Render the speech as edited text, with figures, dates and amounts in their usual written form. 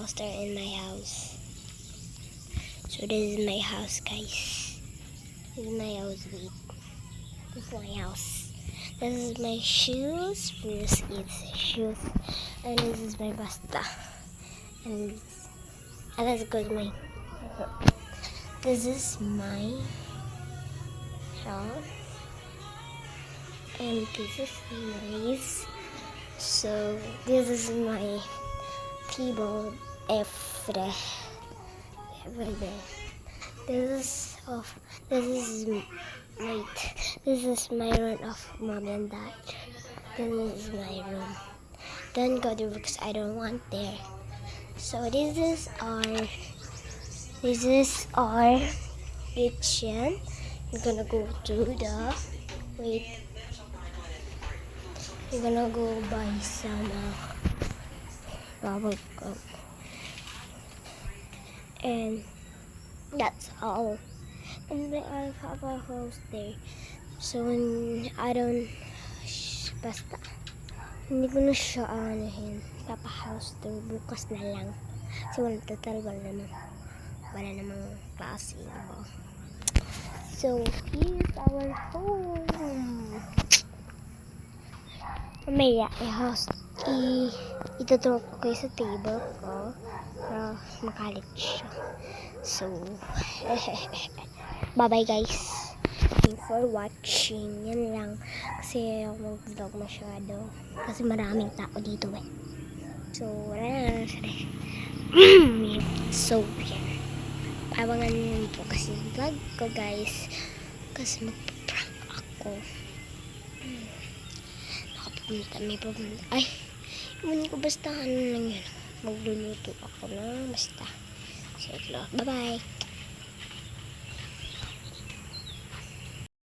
monster in my house. So this is my house, guys. This is my house. Wait. This is my house. This is my shoes. First it's shoes. And this is my basta. And let's go to my. This is my shop. And this is nice. So this is my table every day. This is my room of mom and dad. This is my room. Don't go there because I don't want there. So this is our kitchen. We're gonna go to the we're gonna go buy some bubble gum. And that's all. And then I have a house there. So when I don't basta hindi ko na siya papahouse to bukas na lang. So wala namang klase, diba? So here's our home. Mamaya itutulog ko kayo sa table ko para makalit siya. So bye bye guys. Thank you for watching. Yan lang. Kasi ako mag-vlog masyado. Kasi maraming tao dito eh. So wala na. So yan. Abangan nyo po kasi vlog ko guys. Kasi magpa-prank ako. May pupunta. Ay, hindi ko basta ano lang yun. Magluluto ako na basta. Sige, bye bye.